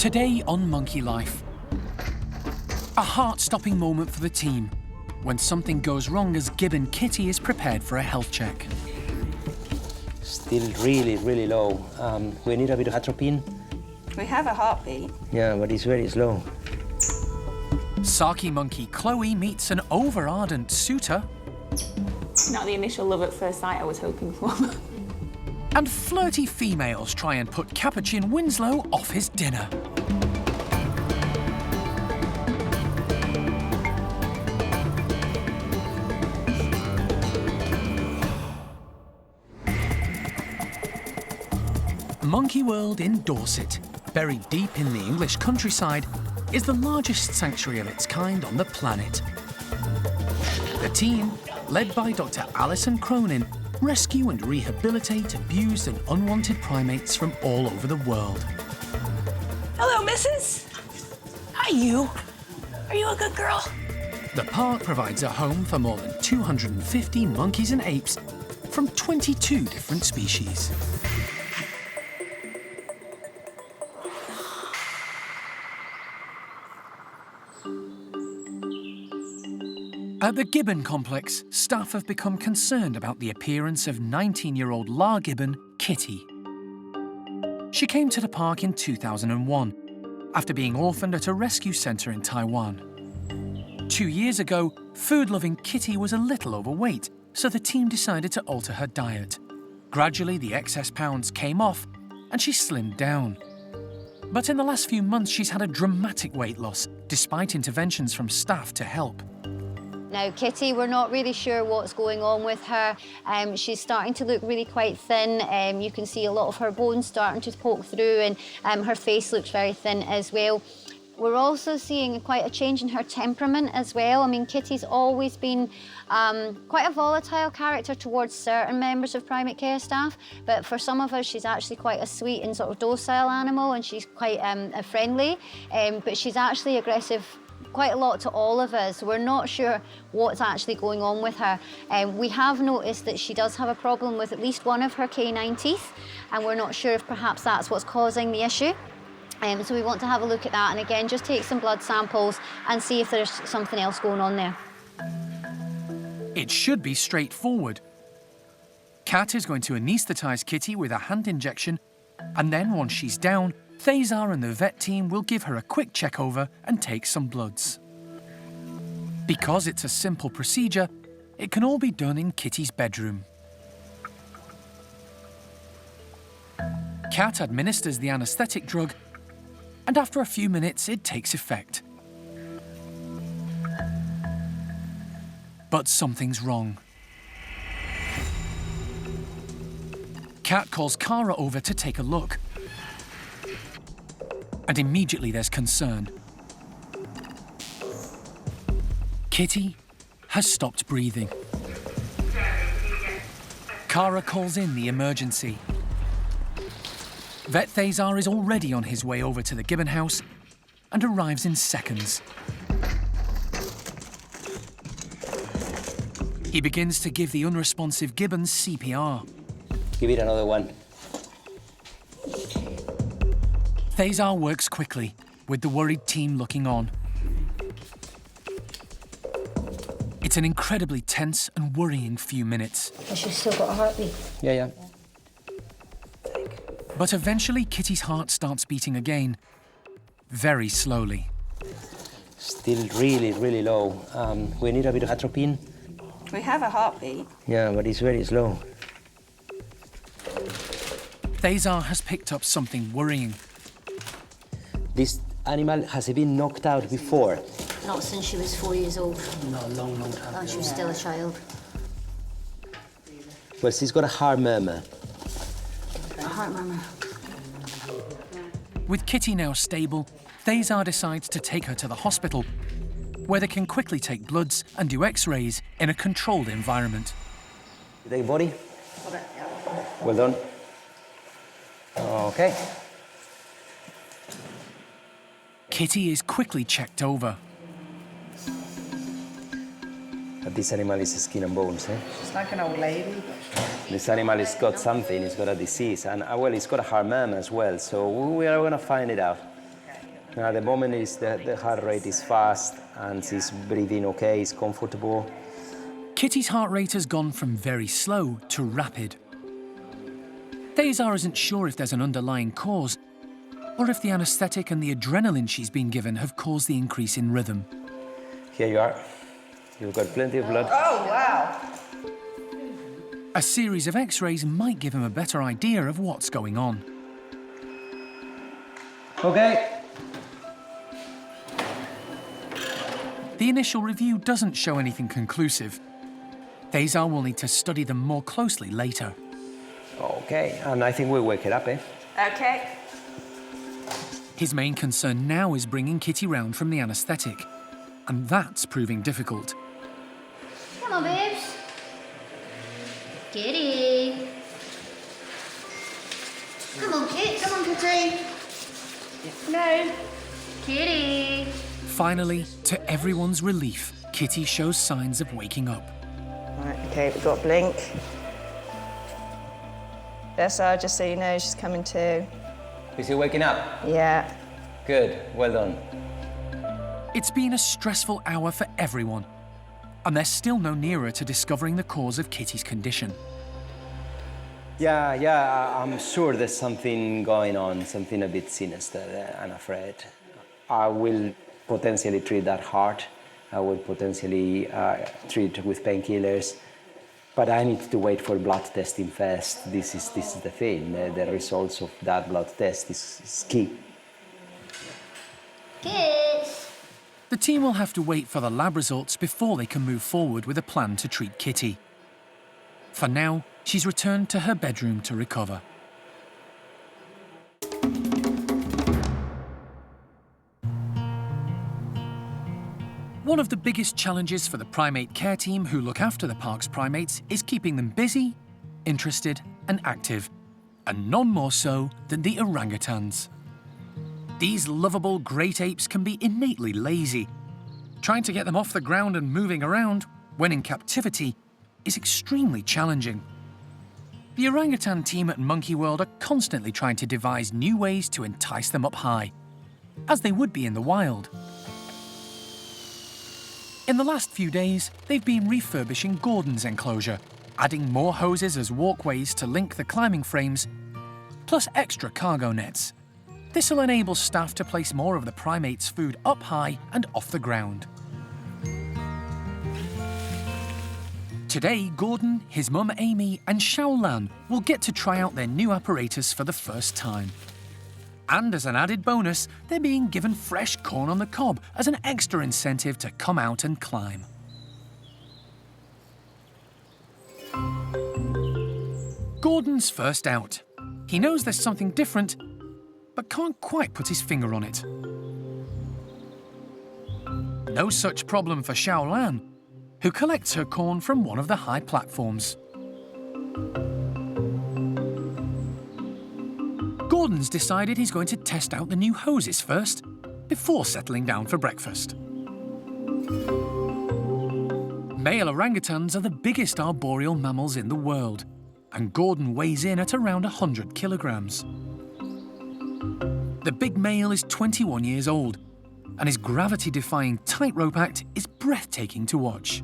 Today on Monkey Life, a heart-stopping moment for the team when something goes wrong as Gibbon Kitty is prepared for a health check. Still really low. We need a bit of atropine. We have a heartbeat. Yeah, but it's very slow. Saki monkey Chloe meets an over-ardent suitor. Not the initial love at first sight I was hoping for. And flirty females try and put Capuchin Winslow off his dinner. Monkey World in Dorset, buried deep in the English countryside, is the largest sanctuary of its kind on the planet. The team, led by Dr. Alison Cronin, rescue and rehabilitate abused and unwanted primates from all over the world. Hello, missus. Hi, you. Are you a good girl? The park provides a home for more than 250 monkeys and apes from 22 different species. At the Gibbon complex, staff have become concerned about the appearance of 19-year-old La Gibbon, Kitty. She came to the park in 2001, after being orphaned at a rescue centre in Taiwan. 2 years ago, food-loving Kitty was a little overweight, so the team decided to alter her diet. Gradually, the excess pounds came off, and she slimmed down. But in the last few months, she's had a dramatic weight loss, despite interventions from staff to help. Now, Kitty, we're not really sure what's going on with her. She's starting to look really quite thin. You can see a lot of her bones starting to poke through, and her face looks very thin as well. We're also seeing quite a change in her temperament as well. I mean, Kitty's always been quite a volatile character towards certain members of primate care staff, but for some of us, she's actually quite a sweet and sort of docile animal, and she's quite friendly, but she's actually aggressive quite a lot to all of us. We're not sure what's actually going on with her. We have noticed that she does have a problem with at least one of her canine teeth, and we're not sure if perhaps that's what's causing the issue. So we want to have a look at that, and again, just take some blood samples and see if there's something else going on there. It should be straightforward. Kat is going to anaesthetise Kitty with a hand injection, and then once she's down, Thazar and the vet team will give her a quick check-over and take some bloods. Because it's a simple procedure, it can all be done in Kitty's bedroom. Kat administers the anaesthetic drug, and after a few minutes, it takes effect. But something's wrong. Kat calls Cara over to take a look. And immediately there's concern. Kitty has stopped breathing. Cara calls in the emergency. Vet Thazar is already on his way over to the Gibbon house and arrives in seconds. He begins to give the unresponsive Gibbon CPR. Give it another one. Thazar works quickly, with the worried team looking on. It's an incredibly tense and worrying few minutes. Has she still got a heartbeat? Yeah. But eventually, Kitty's heart starts beating again, very slowly. Still really low. We need a bit of atropine. We have a heartbeat. Yeah, but it's very slow. Thazar has picked up something worrying. This animal has been knocked out before. Not since she was 4 years old. No, long time. And she was still a child. Well, she's got a heart murmur. A heart murmur. With Kitty now stable, Thazar decides to take her to the hospital, where they can quickly take bloods and do x-rays in a controlled environment. Take body. Well done. Okay. Kitty is quickly checked over. But this animal is skin and bones, eh? She's like an old lady. This animal has got something, it's got a disease, and well, it's got a heart murmur as well, so we are going to find it out. Okay. At the moment is the heart rate is fast and she's breathing okay, it's comfortable. Kitty's heart rate has gone from very slow to rapid. Thesar isn't sure if there's an underlying cause or if the anaesthetic and the adrenaline she's been given have caused the increase in rhythm. Here you are. You've got plenty of blood. Oh, wow. A series of x-rays might give him a better idea of what's going on. Okay. The initial review doesn't show anything conclusive. Thesar will need to study them more closely later. Okay, and I think we'll wake it up, eh? Okay. His main concern now is bringing Kitty round from the anaesthetic, and that's proving difficult. Come on, babes. Kitty. Come on, Kit. Come on, Kitty. No. Kitty. Finally, to everyone's relief, Kitty shows signs of waking up. Right, okay, we've got Blink. Dessa, just so you know, she's coming too. Is he waking up? Yeah. Good, well done. It's been a stressful hour for everyone, and they're still no nearer to discovering the cause of Kitty's condition. Yeah, I'm sure there's something going on, something a bit sinister, I'm afraid. I will potentially treat that heart. I will potentially treat with painkillers. But I need to wait for blood testing first. This is the thing. The results of that blood test is key. Kids. The team will have to wait for the lab results before they can move forward with a plan to treat Kitty. For now, she's returned to her bedroom to recover. One of the biggest challenges for the primate care team who look after the park's primates is keeping them busy, interested and active, and none more so than the orangutans. These lovable great apes can be innately lazy. Trying to get them off the ground and moving around, when in captivity, is extremely challenging. The orangutan team at Monkey World are constantly trying to devise new ways to entice them up high, as they would be in the wild. In the last few days, they've been refurbishing Gordon's enclosure, adding more hoses as walkways to link the climbing frames, plus extra cargo nets. This will enable staff to place more of the primates' food up high and off the ground. Today, Gordon, his mum Amy and Xiao Lan will get to try out their new apparatus for the first time. And as an added bonus, they're being given fresh corn on the cob as an extra incentive to come out and climb. Gordon's first out. He knows there's something different, but can't quite put his finger on it. No such problem for Xiao Lan, who collects her corn from one of the high platforms. Gordon's decided he's going to test out the new hoses first, before settling down for breakfast. Male orangutans are the biggest arboreal mammals in the world, and Gordon weighs in at around 100 kilograms. The big male is 21 years old, and his gravity-defying tightrope act is breathtaking to watch.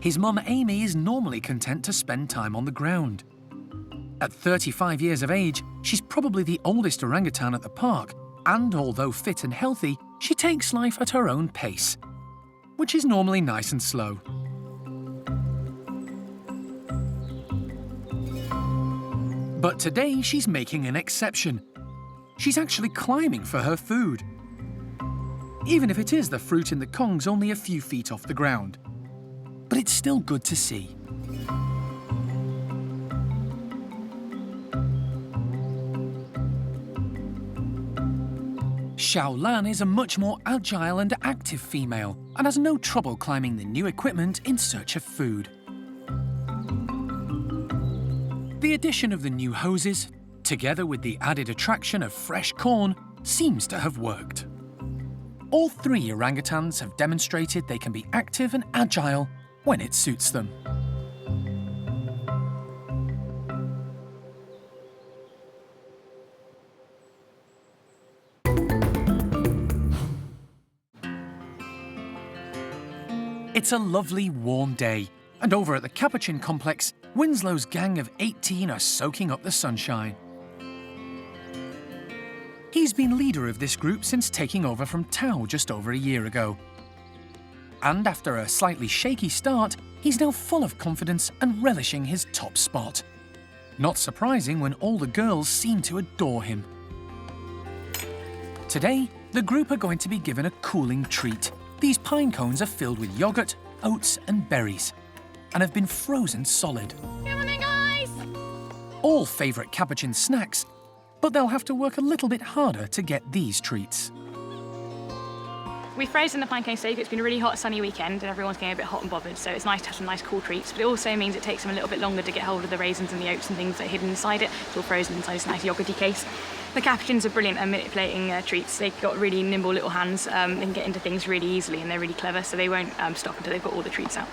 His mum Amy is normally content to spend time on the ground. At 35 years of age, she's probably the oldest orangutan at the park, and although fit and healthy, she takes life at her own pace, which is normally nice and slow. But today she's making an exception. She's actually climbing for her food, even if it is the fruit in the kongs only a few feet off the ground. But it's still good to see. Xiao Lan is a much more agile and active female and has no trouble climbing the new equipment in search of food. The addition of the new hoses, together with the added attraction of fresh corn, seems to have worked. All three orangutans have demonstrated they can be active and agile when it suits them. It's a lovely, warm day, and over at the Capuchin complex, Winslow's gang of 18 are soaking up the sunshine. He's been leader of this group since taking over from Tao just over a year ago. And after a slightly shaky start, he's now full of confidence and relishing his top spot. Not surprising when all the girls seem to adore him. Today, the group are going to be given a cooling treat. These pine cones are filled with yogurt, oats and berries, and have been frozen solid. Come on then, guys! All favourite Capuchin snacks, but they'll have to work a little bit harder to get these treats. We've frozen the pine cone safe. It's been a really hot, sunny weekend and everyone's getting a bit hot and bothered, so it's nice to have some nice cool treats, but it also means it takes them a little bit longer to get hold of the raisins and the oats and things that are hidden inside it. It's all frozen inside this nice yogurty case. The Capuchins are brilliant at manipulating treats. They've got really nimble little hands. They can get into things really easily and they're really clever, so they won't stop until they've got all the treats out.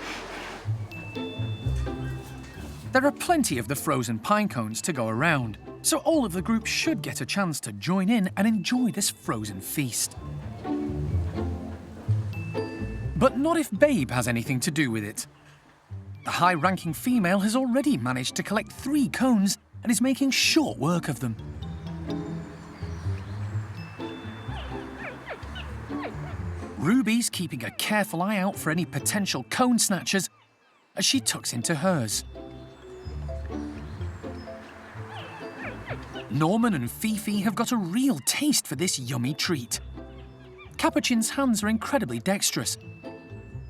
There are plenty of the frozen pine cones to go around, so all of the group should get a chance to join in and enjoy this frozen feast. But not if Babe has anything to do with it. The high-ranking female has already managed to collect 3 cones and is making short work of them. Ruby's keeping a careful eye out for any potential cone snatchers as she tucks into hers. Norman and Fifi have got a real taste for this yummy treat. Capuchin's hands are incredibly dexterous,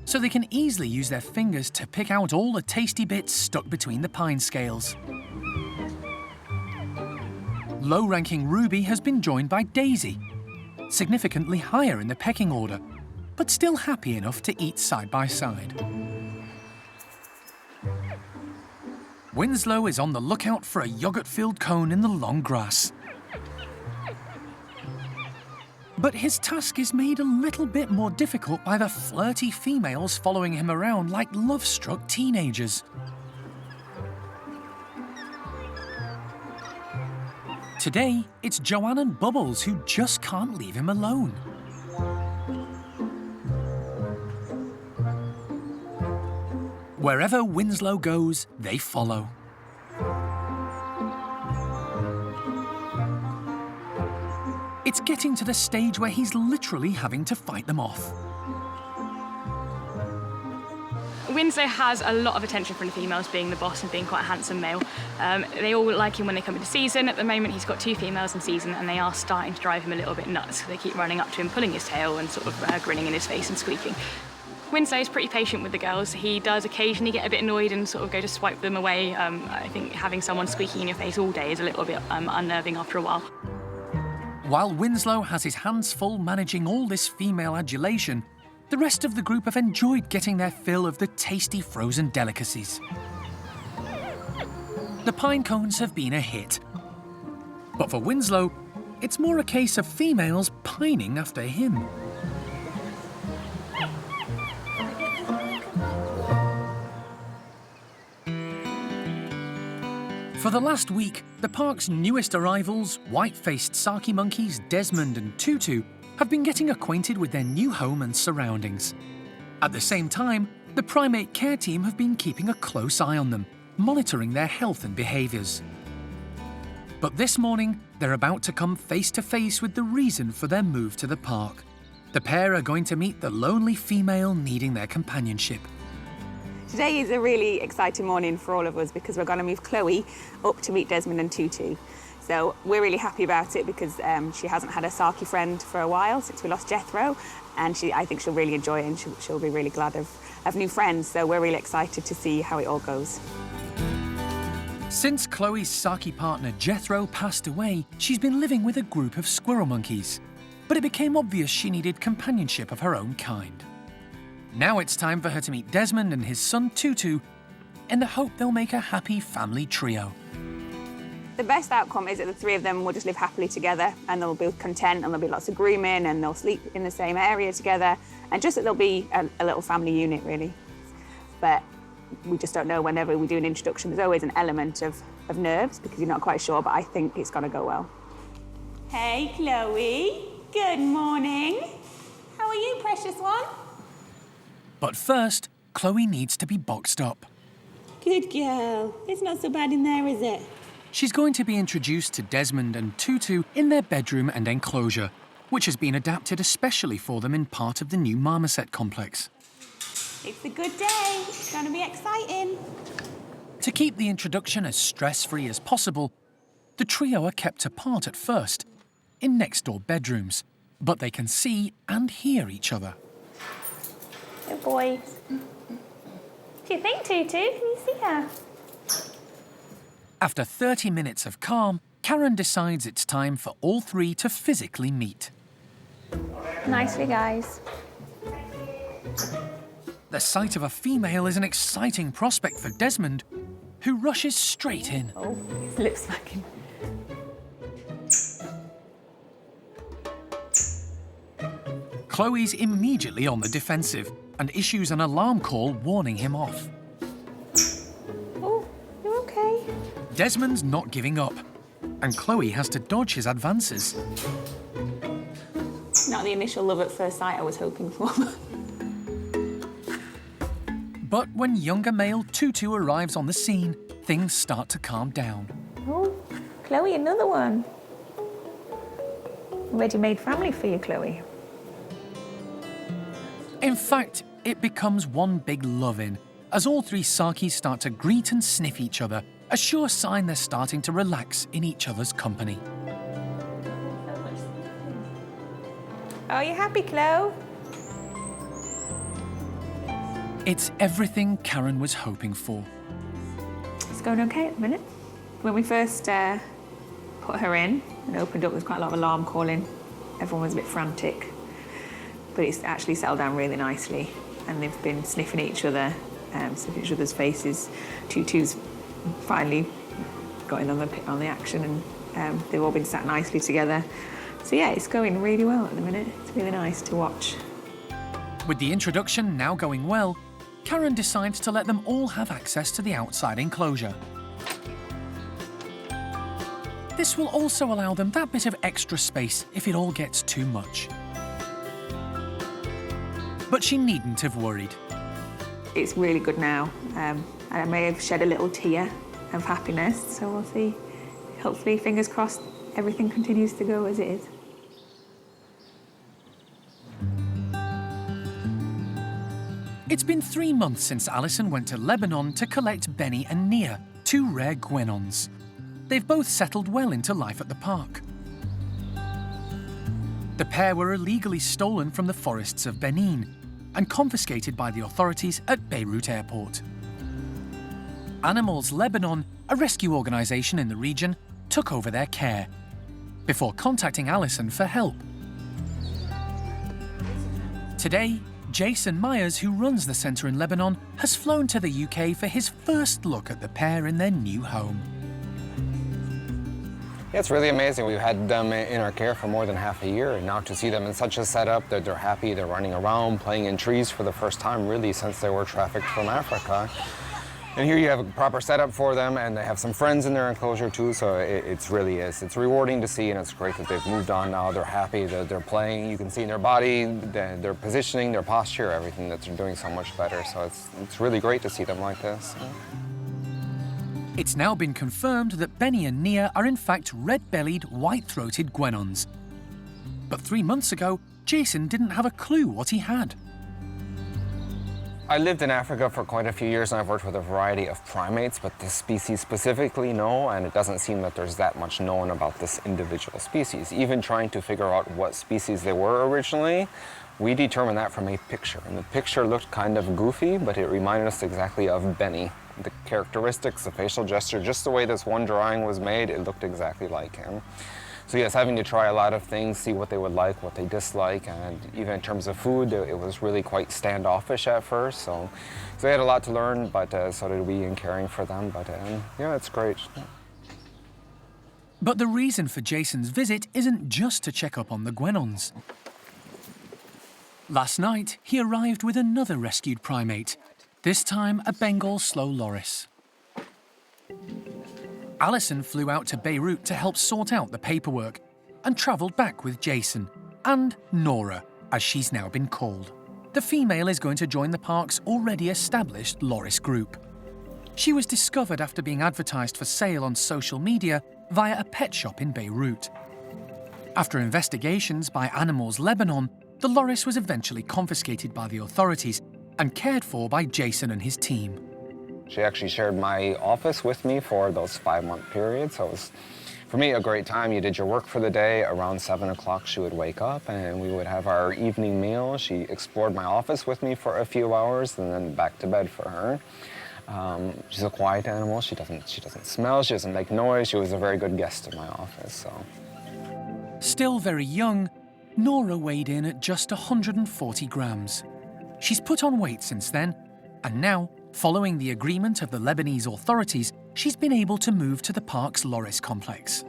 so they can easily use their fingers to pick out all the tasty bits stuck between the pine scales. Low-ranking Ruby has been joined by Daisy, significantly higher in the pecking order, but still happy enough to eat side by side. Winslow is on the lookout for a yogurt-filled cone in the long grass. But his task is made a little bit more difficult by the flirty females following him around like love-struck teenagers. Today, it's Joanne and Bubbles who just can't leave him alone. Wherever Winslow goes, they follow. It's getting to the stage where he's literally having to fight them off. Winslow has a lot of attention from the females, being the boss and being quite a handsome male. They all like him when they come into season. At the moment, he's got 2 females in season, and they are starting to drive him a little bit nuts. They keep running up to him, pulling his tail and sort of grinning in his face and squeaking. Winslow is pretty patient with the girls. He does occasionally get a bit annoyed and sort of go to swipe them away. I think having someone squeaking in your face all day is a little bit unnerving after a while. While Winslow has his hands full managing all this female adulation, the rest of the group have enjoyed getting their fill of the tasty frozen delicacies. The pine cones have been a hit. But for Winslow, it's more a case of females pining after him. For the last week, the park's newest arrivals, white-faced Saki monkeys Desmond and Tutu, have been getting acquainted with their new home and surroundings. At the same time, the primate care team have been keeping a close eye on them, monitoring their health and behaviours. But this morning, they're about to come face to face with the reason for their move to the park. The pair are going to meet the lonely female needing their companionship. Today is a really exciting morning for all of us because we're going to move Chloe up to meet Desmond and Tutu. So we're really happy about it because she hasn't had a Saki friend for a while since we lost Jethro, and I think she'll really enjoy it and she'll be really glad of new friends. So we're really excited to see how it all goes. Since Chloe's Saki partner Jethro passed away, she's been living with a group of squirrel monkeys. But it became obvious she needed companionship of her own kind. Now it's time for her to meet Desmond and his son Tutu in the hope they'll make a happy family trio. The best outcome is that the 3 of them will just live happily together and they'll be content and there'll be lots of grooming and they'll sleep in the same area together and just that they'll be a little family unit, really. But we just don't know. Whenever we do an introduction, there's always an element of nerves because you're not quite sure, but I think it's going to go well. Hey, Chloe. Good morning. How are you, precious one? But first, Chloe needs to be boxed up. Good girl. It's not so bad in there, is it? She's going to be introduced to Desmond and Tutu in their bedroom and enclosure, which has been adapted especially for them in part of the new marmoset complex. It's a good day. It's going to be exciting. To keep the introduction as stress-free as possible, the trio are kept apart at first, in next-door bedrooms, but they can see and hear each other. Good boy. What do you think, Tutu? Can you see her? After 30 minutes of calm, Karen decides it's time for all three to physically meet. Nicely, guys. The sight of a female is an exciting prospect for Desmond, who rushes straight in. Oh, his lip smacking. Chloe's immediately on the defensive and issues an alarm call warning him off. Oh, you're okay. Desmond's not giving up, and Chloe has to dodge his advances. Not the initial love at first sight I was hoping for. But when younger male Tutu arrives on the scene, things start to calm down. Oh, Chloe, another one. Ready-made family for you, Chloe. In fact, it becomes one big love-in, as all three Sakis start to greet and sniff each other, a sure sign they're starting to relax in each other's company. Are you happy, Chloe? It's everything Karen was hoping for. It's going okay at the minute. When we first put her in and opened up, there was quite a lot of alarm calling. Everyone was a bit frantic. But it's actually settled down really nicely. And they've been sniffing each other, sniffing each other's faces. Tutu's finally got in on the action, and they've all been sat nicely together. So yeah, it's going really well at the minute. It's really nice to watch. With the introduction now going well, Karen decides to let them all have access to the outside enclosure. This will also allow them that bit of extra space if it all gets too much. But she needn't have worried. It's really good now. I may have shed a little tear of happiness, so we'll see. Hopefully, fingers crossed, everything continues to go as it is. It's been 3 months since Alison went to Lebanon to collect Benny and Nia, two rare Guenons. They've both settled well into life at the park. The pair were illegally stolen from the forests of Benin and confiscated by the authorities at Beirut Airport. Animals Lebanon, a rescue organisation in the region, took over their care, before contacting Alison for help. Today, Jason Myers, who runs the centre in Lebanon, has flown to the UK for his first look at the pair in their new home. Yeah, it's really amazing. We've had them in our care for more than half a year, and now to see them in such a setup that they're happy, they're running around, playing in trees for the first time, really, since they were trafficked from Africa. And here you have a proper setup for them, and they have some friends in their enclosure too, so it's rewarding to see, and it's great that they've moved on now. They're happy, they're playing. You can see in their body, their positioning, their posture, everything, that they're doing so much better. So it's really great to see them like this. It's now been confirmed that Benny and Nia are in fact red-bellied, white-throated Guenons. But 3 months ago, Jason didn't have a clue what he had. I lived in Africa for quite a few years, and I've worked with a variety of primates, but this species specifically, no, and it doesn't seem that there's that much known about this individual species. Even trying to figure out what species they were originally, we determined that from a picture. And the picture looked kind of goofy, but it reminded us exactly of Benny. The characteristics, the facial gesture, just the way this one drawing was made, it looked exactly like him. So yes, having to try a lot of things, see what they would like, what they dislike, and even in terms of food, it was really quite standoffish at first. So they had a lot to learn, but so did we in caring for them. But yeah, it's great. But the reason for Jason's visit isn't just to check up on the Guenons. Last night, he arrived with another rescued primate, this time a Bengal slow loris. Alison flew out to Beirut to help sort out the paperwork and travelled back with Jason and Nora, as she's now been called. the female is going to join the park's already established Loris group. She was discovered after being advertised for sale on social media via a pet shop in Beirut. After investigations by Animals Lebanon, the Loris was eventually confiscated by the authorities and cared for by Jason and his team. She actually shared my office with me for those 5-month periods. So it was, for me, a great time. You did your work for the day. Around 7 o'clock, she would wake up and we would have our evening meal. She explored my office with me for a few hours and then back to bed for her. She's a quiet animal. She doesn't smell. She doesn't make noise. She was a very good guest in my office. So. Still very young, Nora weighed in at just 140 grams. She's put on weight since then, and now, following the agreement of the Lebanese authorities, she's been able to move to the park's Loris complex.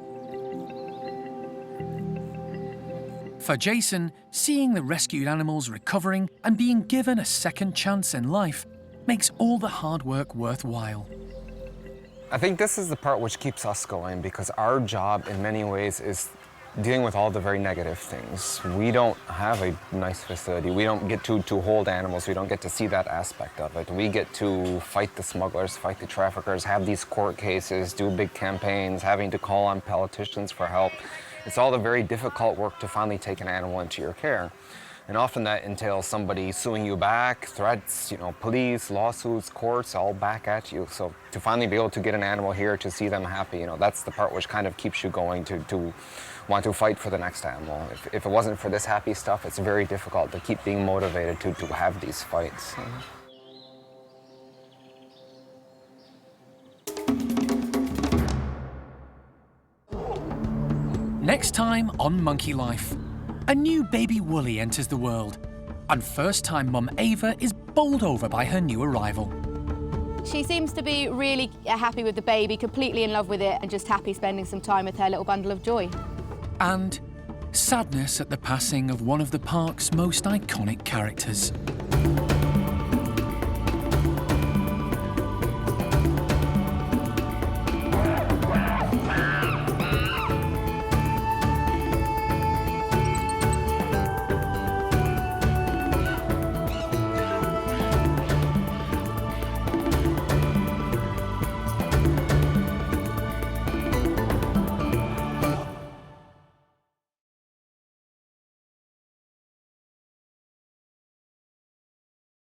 For Jason, seeing the rescued animals recovering and being given a second chance in life makes all the hard work worthwhile. I think this is the part which keeps us going, because our job in many ways is dealing with all the very negative things. We don't have a nice facility. We don't get to hold animals. We don't get to see that aspect of it. We get to fight the smugglers, fight the traffickers, have these court cases, do big campaigns, having to call on politicians for help. It's all the very difficult work to finally take an animal into your care. And often that entails somebody suing you back, threats, police, lawsuits, courts, all back at you. So to finally be able to get an animal here, to see them happy, that's the part which kind of keeps you going to want to fight for the next animal. If it wasn't for this happy stuff, it's very difficult to keep being motivated to have these fights. Next time on Monkey Life, a new baby Wooly enters the world, and first-time mum Ava is bowled over by her new arrival. She seems to be really happy with the baby, completely in love with it, and just happy spending some time with her little bundle of joy. And sadness at the passing of one of the park's most iconic characters.